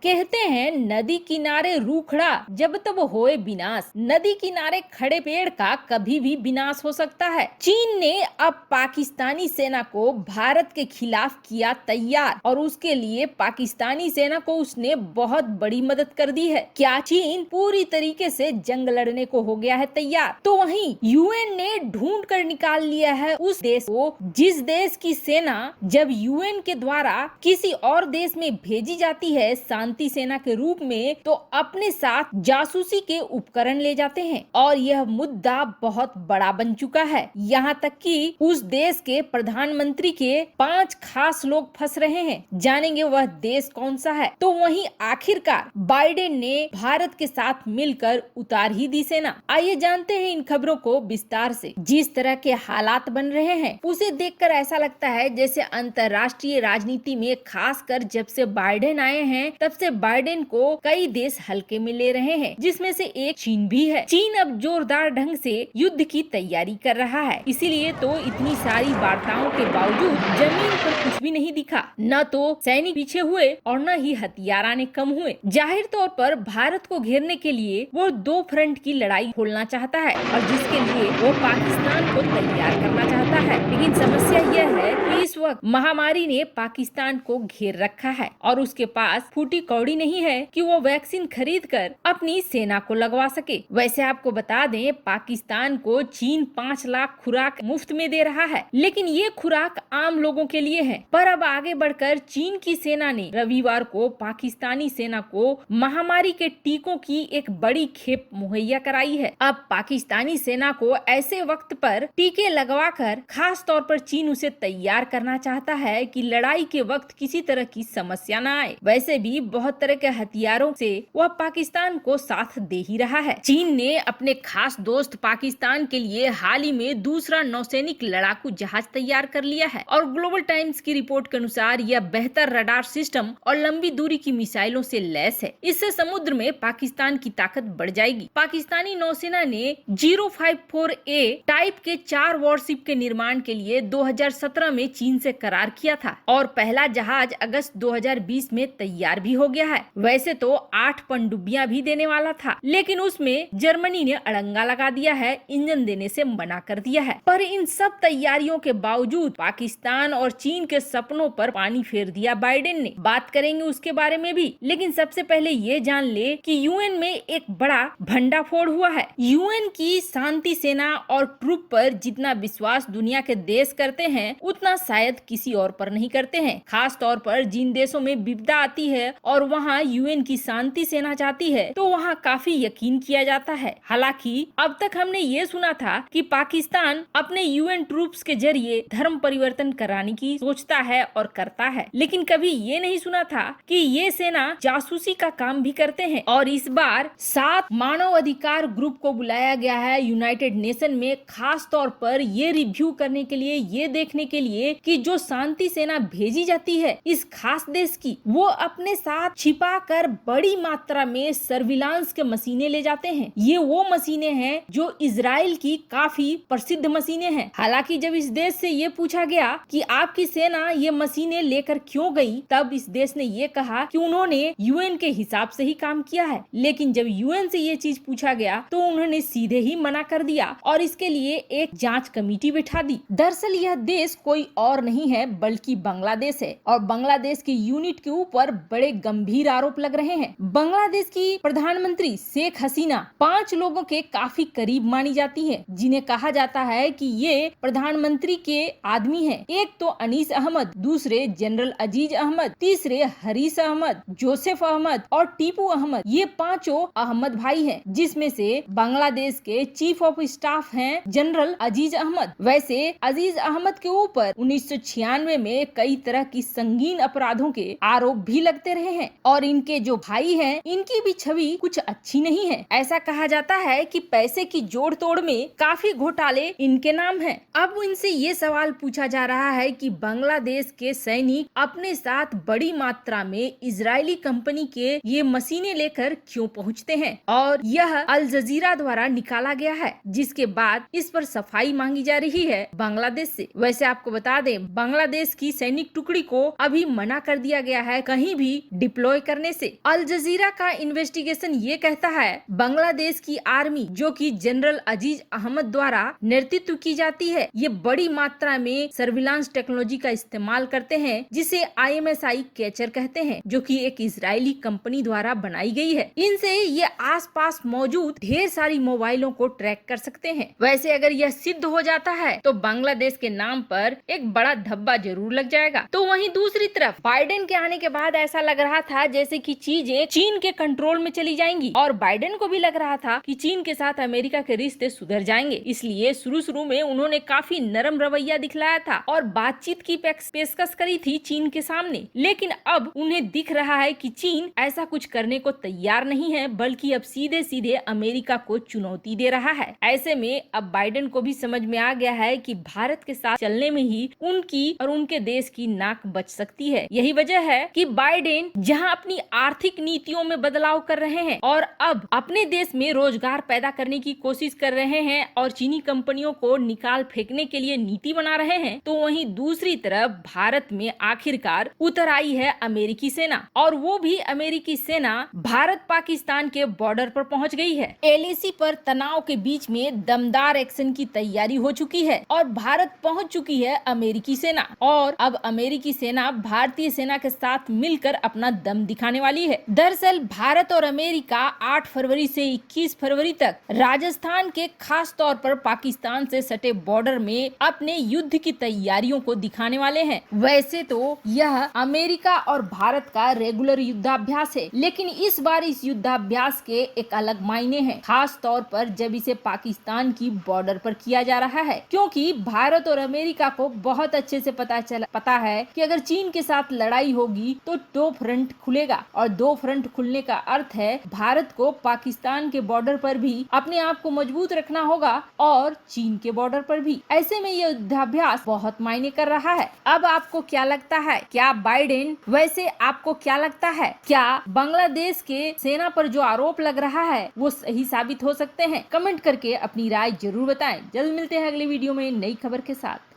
कहते हैं नदी किनारे रूखड़ा जब तब होए विनाश। नदी किनारे खड़े पेड़ का कभी भी विनाश हो सकता है। चीन ने अब पाकिस्तानी सेना को भारत के खिलाफ किया तैयार और उसके लिए पाकिस्तानी सेना को उसने बहुत बड़ी मदद कर दी है। क्या चीन पूरी तरीके से जंग लड़ने को हो गया है तैयार? तो वहीं यूएन ने ढूंढ कर निकाल लिया है उस देश को जिस देश की सेना जब यूएन के द्वारा किसी और देश में भेजी जाती है शांति सेना के रूप में, तो अपने साथ जासूसी के उपकरण ले जाते हैं और यह मुद्दा बहुत बड़ा बन चुका है। यहाँ तक कि उस देश के प्रधानमंत्री के 5 खास लोग फंस रहे हैं। जानेंगे वह देश कौन सा है। तो वहीं आखिरकार बाइडेन ने भारत के साथ मिलकर उतार ही दी सेना। आइए जानते हैं इन खबरों को विस्तार से। जिस तरह के हालात बन रहे हैं उसे देखकर ऐसा लगता है जैसे अंतर्राष्ट्रीय राजनीति में खासकर जब से बाइडेन आए हैं तब से बाइडेन को कई देश हल्के में ले रहे हैं, जिसमें से एक चीन भी है। चीन अब जोरदार ढंग से युद्ध की तैयारी कर रहा है, इसीलिए तो इतनी सारी वार्ताओं के बावजूद जमीन पर कुछ भी नहीं दिखा। न तो सैनिक पीछे हुए और न ही हथियार आने कम हुए। जाहिर तौर पर भारत को घेरने के लिए वो 2 फ्रंट की लड़ाई खोलना चाहता है और जिसके लिए वो पाकिस्तान को तैयार करना चाहता है। लेकिन समस्या यह है कि इस वक्त महामारी ने पाकिस्तान को घेर रखा है और उसके पास फूटी कौड़ी नहीं है कि वो वैक्सीन खरीद कर अपनी सेना को लगवा सके। वैसे आपको बता दें पाकिस्तान को चीन 5 लाख खुराक मुफ्त में दे रहा है, लेकिन ये खुराक आम लोगों के लिए है। पर अब आगे बढ़कर चीन की सेना ने रविवार को पाकिस्तानी सेना को महामारी के टीकों की एक बड़ी खेप मुहैया कराई है। अब पाकिस्तानी सेना को ऐसे वक्त पर टीके लगवाकर खास तौर पर चीन उसे तैयार करना चाहता है कि लड़ाई के वक्त किसी तरह की समस्या न आए। वैसे भी बहुत तरह के हथियारों से वह पाकिस्तान को साथ दे ही रहा है। चीन ने अपने खास दोस्त पाकिस्तान के लिए हाल ही में दूसरा नौसैनिक लड़ाकू जहाज तैयार कर लिया है और ग्लोबल टाइम्स की रिपोर्ट के अनुसार यह बेहतर रडार सिस्टम और लंबी दूरी की मिसाइलों से लैस है। इससे समुद्र में पाकिस्तान की ताकत बढ़ जाएगी। पाकिस्तानी नौसेना ने 054A टाइप के 4 वॉरशिप के निर्माण के लिए 2017 में चीन से करार किया था और पहला जहाज अगस्त 2020 में तैयार भी हो गया है। वैसे तो 8 पनडुब्बियां भी देने वाला था, लेकिन उसमें जर्मनी ने अड़ंगा लगा दिया है, इंजन देने से मना कर दिया है। पर इन सब तैयारियों के बावजूद पाकिस्तान और चीन के सपनों पर पानी फेर दिया बाइडेन ने। बात करेंगे उसके बारे में भी, लेकिन सबसे पहले ये जान ले कि यूएन में एक बड़ा भंडाफोड़ हुआ है। यूएन की शांति सेना और ट्रूप पर जितना विश्वास दुनिया के देश करते हैं उतना शायद किसी और पर नहीं करते हैं। खास तौर पर जिन देशों में विपदा आती है और वहाँ यूएन की शांति सेना जाती है तो वहाँ काफी यकीन किया जाता है। हालांकि अब तक हमने ये सुना था कि पाकिस्तान अपने यूएन ट्रूप्स के जरिए धर्म परिवर्तन कराने की सोचता है और करता है, लेकिन कभी ये नहीं सुना था कि ये सेना जासूसी का काम भी करते हैं। और इस बार 7 मानव अधिकार ग्रुप को बुलाया गया है यूनाइटेड नेशन में, खास तौर पर ये रिव्यू करने के लिए, ये देखने के लिए कि जो शांति सेना भेजी जाती है इस खास देश की, वो अपने साथ छिपा कर बड़ी मात्रा में सर्विलांस के मशीनें ले जाते हैं। ये वो मशीनें हैं जो इजराइल की काफी प्रसिद्ध मशीनें हैं। हालांकि जब इस देश से ये पूछा गया कि आपकी सेना ये मशीनें लेकर क्यों गई, तब इस देश ने ये कहा कि उन्होंने यूएन के हिसाब से ही काम किया है। लेकिन जब यूएन से ये चीज पूछा गया तो उन्होंने सीधे ही मना कर दिया और इसके लिए एक जांच कमेटी बिठा दी। दरअसल यह देश कोई और नहीं है बल्कि बांग्लादेश है और बांग्लादेश की यूनिट के ऊपर बड़े गंभीर आरोप लग रहे हैं। बांग्लादेश की प्रधानमंत्री शेख हसीना 5 लोगों के काफी करीब मानी जाती है, जिन्हें कहा जाता है कि ये प्रधानमंत्री के आदमी हैं। एक तो अनीस अहमद, दूसरे जनरल अजीज अहमद, तीसरे हरीस अहमद, जोसेफ अहमद और टीपू अहमद। ये 5 अहमद भाई हैं, जिसमें से बांग्लादेश के चीफ ऑफ स्टाफ हैं जनरल अजीज अहमद। वैसे अजीज अहमद के ऊपर 1996 में कई तरह की संगीन अपराधों के आरोप भी लगते रहे हैं और इनके जो भाई हैं इनकी भी छवि कुछ अच्छी नहीं है। ऐसा कहा जाता है कि पैसे की जोड़ तोड़ में काफी घोटाले इनके नाम हैं। अब इनसे ये सवाल पूछा जा रहा है कि बांग्लादेश के सैनिक अपने साथ बड़ी मात्रा में इजरायली कंपनी के ये मशीनें लेकर क्यों पहुंचते हैं, और यह अल जजीरा द्वारा निकाला गया है, जिसके बाद इस पर सफाई मांगी जा रही है बांग्लादेश से। वैसे आपको बता दें बांग्लादेश की सैनिक टुकड़ी को अभी मना कर दिया गया है कहीं भी डिप्लॉय करने से। अल जजीरा का इन्वेस्टिगेशन ये कहता है बांग्लादेश की आर्मी, जो कि जनरल अजीज अहमद द्वारा नेतृत्व की जाती है, ये बड़ी मात्रा में सर्विलांस टेक्नोलॉजी का इस्तेमाल करते हैं, जिसे IMSI कैचर कहते हैं, जो कि एक इजरायली कंपनी द्वारा बनाई गई है। इनसे ये आसपास मौजूद ढेर सारी मोबाइलों को ट्रैक कर सकते हैं। वैसे अगर यह सिद्ध हो जाता है तो बांग्लादेश के नाम पर एक बड़ा धब्बा जरूर लग जाएगा। तो वहीं दूसरी तरफ बाइडेन के आने के बाद ऐसा लग रहा था जैसे कि चीजें चीन के कंट्रोल में चली जाएंगी, और बाइडेन को भी लग रहा था कि चीन के साथ अमेरिका के रिश्ते सुधर जाएंगे। इसलिए शुरू में उन्होंने काफी नरम रवैया दिखलाया था और बातचीत की पेशकश करी थी चीन के सामने। लेकिन अब उन्हें दिख रहा है कि चीन ऐसा कुछ करने को तैयार नहीं है, बल्कि अब सीधे सीधे अमेरिका को चुनौती दे रहा है। ऐसे में अब बाइडेन को भी समझ में आ गया है कि भारत के साथ चलने में ही उनकी और उनके देश की नाक बच सकती है। यही वजह है कि बाइडेन जहां अपनी आर्थिक नीतियों में बदलाव कर रहे हैं और अब अपने देश में रोजगार पैदा करने की कोशिश कर रहे हैं और चीनी कंपनियों को निकाल फेंकने के लिए नीति बना रहे हैं, तो वहीं दूसरी तरफ भारत में आखिरकार उतर आई है अमेरिकी सेना, और वो भी अमेरिकी सेना भारत पाकिस्तान के बॉर्डर पर पहुंच गई है। LAC पर तनाव के बीच में दमदार एक्शन की तैयारी हो चुकी है और भारत पहुंच चुकी है अमेरिकी सेना, और अब अमेरिकी सेना भारतीय सेना के साथ मिलकर अपना दम दिखाने वाली है। दरअसल भारत और अमेरिका 8 फरवरी से 21 फरवरी तक राजस्थान के खास तौर पर पाकिस्तान से सटे बॉर्डर में अपने युद्ध की तैयारियों को दिखाने वाले हैं। वैसे तो यह अमेरिका और भारत का रेगुलर युद्धाभ्यास है, लेकिन इस बार इस युद्धाभ्यास के एक अलग मायने हैं, खास तौर पर जब इसे पाकिस्तान की बॉर्डर पर किया जा रहा है, क्योंकि भारत और अमेरिका को बहुत अच्छे से पता है कि अगर चीन के साथ लड़ाई होगी तो 2 फ्रंट खुलेगा, और 2 फ्रंट खुलने का अर्थ है भारत को पाकिस्तान के बॉर्डर पर भी अपने आप को मजबूत रखना होगा और चीन के बॉर्डर पर भी। ऐसे में यह युद्धाभ्यास बहुत मायने कर रहा है। अब आपको क्या लगता है, क्या बाइडेन, वैसे आपको क्या लगता है, क्या बांग्लादेश के सेना पर जो आरोप लग रहा है वो सही साबित हो सकते हैं? कमेंट करके अपनी राय जरूर बताएं। जल्द मिलते हैं अगली वीडियो में नई खबर के साथ।